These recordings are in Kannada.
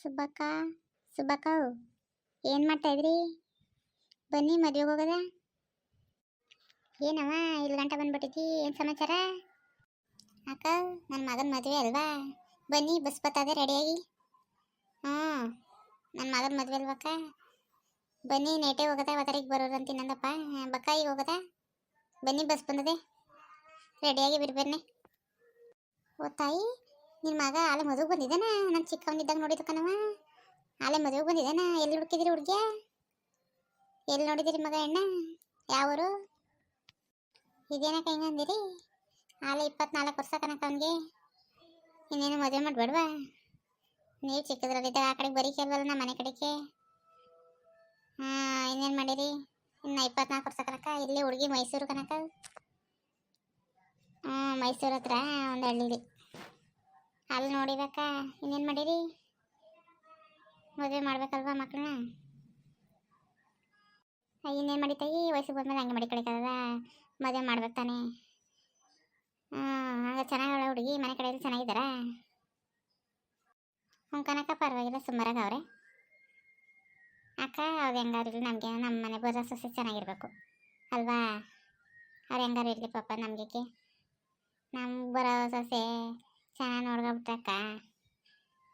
ಸುಬ್ಬಕ್ಕ ಸುಬ್ಬಕ್ಕ ಏನು ಮಾಡ್ತಾ ಇದ್ರಿ? ಬನ್ನಿ ಮದುವೆಗೆ ಹೋಗೋದ. ಏನವ ಇಲ್ಲಿ ಗಂಟ ಬಂದ್ಬಿಟ್ಟಿದ್ದಿ? ಏನು ಸಮಾಚಾರ? ಅಕ್ಕ ನನ್ನ ಮಗನ ಮದುವೆ ಅಲ್ವಾ, ಬನ್ನಿ ಬಸ್ ಬರ್ತದೆ ರೆಡಿಯಾಗಿ. ಹ್ಞೂ ನನ್ನ ಮಗನ ಮದುವೆ ಅಲ್ವಕ್ಕ, ಬನ್ನಿ ನೇಟೆ ಹೋಗೋದ, ಅವತ್ತರಿಗೆ ಬರೋರು ಅಂತ ಇನ್ನೊಂದಪ್ಪ ಬಕ್ಕ ಈಗ ಹೋಗೋದ. ಬನ್ನಿ ಬಸ್ ಬಂದದೆ, ರೆಡಿಯಾಗಿ ಬಿರ್ಬನ್ನಿ. ಓ ತಾಯಿ, ನಿನ್ನ ಮಗ ಆಲೆ ಮದುವೆಗೆ ಬಂದಿದ್ದಾನ? ನಾನು ಚಿಕ್ಕವನಿದ್ದಾಗ ನೋಡಿದ್ದು ಕಣವ, ಆಲೆ ಮದುವೆಗೆ ಬಂದಿದ್ದಾನ? ಎಲ್ಲಿ ಹುಡುಕಿದಿರಿ ಹುಡುಗಿಯ? ಎಲ್ಲಿ ನೋಡಿದಿರಿ ಮಗ ಹೆಣ್ಣ? ಯಾವರು? ಇದೇನಕ್ಕ ಹಿಂಗಂದಿರಿ? ಆಲೆ 24 ವರ್ಷ ಕನಕ ಅವನಿಗೆ, ಇನ್ನೇನು ಮದುವೆ ಮಾಡಬೇಡ್ವಾ? ನೀವು ಚಿಕ್ಕದ್ರಲ್ಲಿದ್ದಾಗ ಆ ಕಡೆಗೆ ಬರೀ ಕೇಳ್ವಲ್ಲ ನಮ್ಮ ಮನೆ ಕಡೆಗೆ. ಹಾಂ ಇನ್ನೇನು ಮಾಡಿರಿ? ಇನ್ನು 24 ವರ್ಷ ಕನಕ. ಇಲ್ಲಿ ಹುಡುಗಿ ಮೈಸೂರು ಕನಕ. ಹ್ಞೂ ಮೈಸೂರು ಹತ್ರ ಒಂದು ಹಳ್ಳಿಲಿ ಅಲ್ಲಿ ನೋಡಿಬೇಕಾ. ಇನ್ನೇನು ಮಾಡಿರಿ? ಮದುವೆ ಮಾಡ್ಬೇಕಲ್ವಾ ಮಕ್ಕಳನ್ನ? ಇನ್ನೇನು ಮಾಡಿತಾಯಿ, ವಯಸ್ಸಿಗೆ ಬಂದ್ಮೇಲೆ ಹಂಗೆ ಮಾಡಿ ಕಳಿಕದ, ಮದುವೆ ಮಾಡ್ಬೇಕು ತಾನೆ. ಹಂಗೆ ಚೆನ್ನಾಗವಳ ಹುಡುಗಿ, ಮನೆ ಕಡೆಯಲ್ಲಿ ಚೆನ್ನಾಗಿದ್ದಾರಾ? ಹ್ಞೂ ಕನಕ ಪರವಾಗಿಲ್ಲ, ಸುಮಾರಾಗ ಅವ್ರೆ ಅಕ್ಕ. ಅವ್ರು ಹೆಂಗಾರು ಇರಲಿ, ನಮಗೆ ನಮ್ಮ ಮನೆ ಬರೋ ಸೊಸೆ ಚೆನ್ನಾಗಿರ್ಬೇಕು ಅಲ್ವಾ? ಅವ್ರು ಹೆಂಗಾರು ಇರಲಿ ಪಾಪ, ನಮಗೆ ನಮ್ಗೆ ಬರೋ ಸೊಸೆ ಚೆನ್ನಾಗಿ ನೋಡ್ಕೊಬಿಟ್ರಕ್ಕ,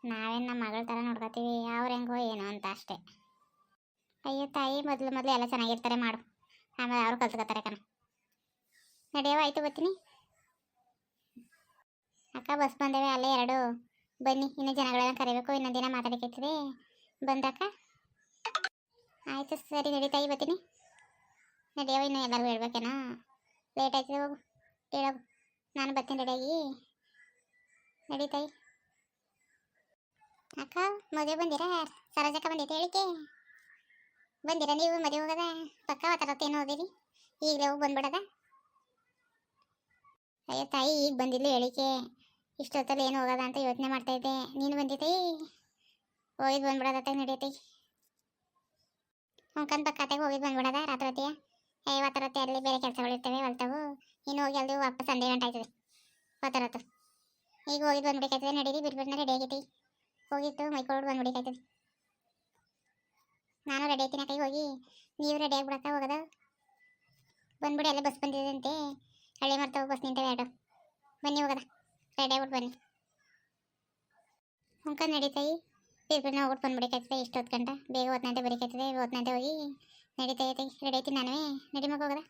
ನಾವೇನು ನಮ್ಮ ಮಗಳ ಥರ ನೋಡ್ಕೊತೀವಿ, ಅವ್ರು ಹೆಂಗೋ ಏನೋ ಅಂತ ಅಷ್ಟೇ. ಅಯ್ಯೋ ತಾಯಿ, ಮೊದಲು ಎಲ್ಲ ಚೆನ್ನಾಗಿರ್ತಾರೆ ಮಾಡು, ಆಮೇಲೆ ಅವರು ಕಲ್ತ್ಕೊತಾರೆ ಕಣ. ನಡೆಯವ ಆಯಿತು ಬರ್ತೀನಿ. ಅಕ್ಕ ಬಸ್ ಬಂದೇವೆ ಅಲ್ಲೇ ಎರಡು, ಬನ್ನಿ ಇನ್ನು ಜನಗಳೆಲ್ಲ ಕರಿಬೇಕು, ಇನ್ನೊಂದು ದಿನ ಮಾತಾಡೋಕ್ಕಾಯ್ತದೆ. ಬಂದಕ್ಕ ಆಯಿತು ಸರಿ ನಡೀತಾಯಿ ಬರ್ತೀನಿ. ನಡೆಯವ ಇನ್ನು ಎಲ್ಲರಿಗೂ ಹೇಳ್ಬೇಕೇನೋ, ಲೇಟ್ ಆಯ್ತದೆ, ಹೋಗು ಹೇಳೋಗು, ನಾನು ಬರ್ತೀನಿ ರೆಡಿಯಾಗಿ. ನಡೀತಾಯಿ. ಅಕ್ಕ ಮದುವೆ ಬಂದಿರಾ? ಸರೋಜಕ್ಕ ಬಂದೈತೆ ಹೇಳಿಕೆ. ಬಂದಿರಾ ನೀವು ಮದುವೆ ಹೋಗೋದ? ಪಕ್ಕ ಮಾತಾಡೋತ್ತೇನು ಹೋದಿರಿ, ಈಗಲೇ ಹೋಗಿ ಬಂದ್ಬಿಡೋದ? ಅಯ್ಯೋ ತಾಯಿ, ಈಗ ಬಂದಿಲ್ಲ ಹೇಳಿಕೆ, ಇಷ್ಟೊತ್ತಲ್ಲಿ ಏನು ಹೋಗೋದ ಅಂತ ಯೋಚನೆ ಮಾಡ್ತಾ ಇದ್ದೆ. ನೀನು ಬಂದಿದ್ದೈ, ಹೋಗಿದ್ದು ಬಂದ್ಬಿಡೋದತ್ತಾಗ ನಡೆಯತ್ತೈ. ಮುಖಂದ ಪಕ್ಕತ್ತಾಗ ಹೋಗಿದ್ದು ಬಂದ್ಬಿಡೋದ ರಾತ್ರಿ ಹೊತ್ತಿಯ? ಹೊತ್ತರತ್ತೆ ಅಲ್ಲಿ ಬೇರೆ ಕೆಲಸಗಳಿರ್ತವೆ ಹೊಲ್ತವು, ಇನ್ನು ಹೋಗಿ ಅಲ್ಲಿ ವಾಪಸ್ ಸಂಜೆ ಗಂಟೆ ಆಯ್ತದೆ ಹೊತ್ತರತ್ತು. ಈಗ ಹೋಗಿದ್ದು ಬಂದ್ಬಿಡಕಾಯ್ತದೆ, ನಡೀರಿ ಬಿರ್ಬಿಡ್ನ ರೆಡಿ ಆಗೈತಿ, ಹೋಗಿತ್ತು ಮೈಕೊಳೋಡು ಬಂದ್ಬಿಡಕಾಯ್ತದೆ. ನಾನು ರೆಡಿ ಆಯ್ತೀನಿ ಕೈ ಹೋಗಿ, ನೀವು ರೆಡಿ ಆಗಿಬಿಡಕ್ಕ ಹೋಗೋದ. ಬಂದ್ಬಿಡಿ, ಅಲ್ಲೇ ಬಸ್ ಬಂದಿದೆ ಅಂತೆ, ಹಳ್ಳಿ ಮಾಡ್ತಾವೆ ಬಸ್ ನಿಂತವೆ ಎರಡು, ಬನ್ನಿ ಹೋಗೋದ, ರೆಡಿ ಆಗ್ಬಿಟ್ಟು ಬನ್ನಿ. ಮುಖ ನಡೀತಾಯಿ, ಬಿರ್ಬಿಡ್ನ ಹೋಗ್ಬಿಟ್ಟು ಬಂದ್ಬಿಡಕಾಯ್ತದೆ. ಇಷ್ಟೊತ್ತು ಗಂಟೆ ಬೇಗ ಹೊತ್ತನಂತೆ ಬರೀಕಾಯ್ತದೆ, ಹೊತ್ತನಂತೆ ಹೋಗಿ ನಡೀತಾಯ್ತೈ. ರೆಡಿ ಆಯ್ತೀನಿ ನಾನೇ, ನಡಿ ಮಗ ಹೋಗೋದ,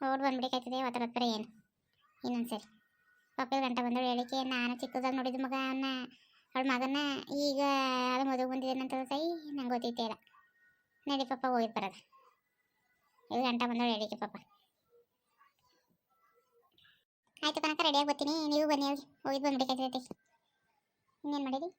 ಹೋಗ್ಬಿಟ್ಟು ಬಂದ್ಬಿಡಕಾಯ್ತದೆ. ಹೊತ್ತರತ್ತು ಬರೀ ಏನು ಇನ್ನೊಂದ್ಸರಿ ಪಕ್ಕದ ಗಂಟೆ ಬಂದಳು ಹೇಳಿಕೆ. ನಾನು ಚಿಕ್ಕದಾಗ ನೋಡಿದ್ದು ಮಗ ಅವನ್ನ, ಅವಳ ಮಗನ್ನ, ಈಗ ಅದು ಮದುವೆ ಬಂದಿದ್ದೇನಂತ ತಾಯಿ ನಂಗೆ ಗೊತ್ತೈತೆ ಇಲ್ಲ. ನಡಿ ಪಾಪ ಹೋಗಿದ್ದು ಬರೋದ, ಇದು ಗಂಟೆ ಬಂದಳು ಹೇಳಿಕೆ ಪಾಪ. ಆಯಿತು ಕನಕ ರೆಡಿಯಾಗಿ ಬರ್ತೀನಿ, ನೀವು ಬನ್ನಿ, ಹೋಗಿದ್ದು ಬಂದ್ಬಿಡಕಾಯ್ತದೆ. ಇನ್ನೇನು ಮಾಡಿರಿ?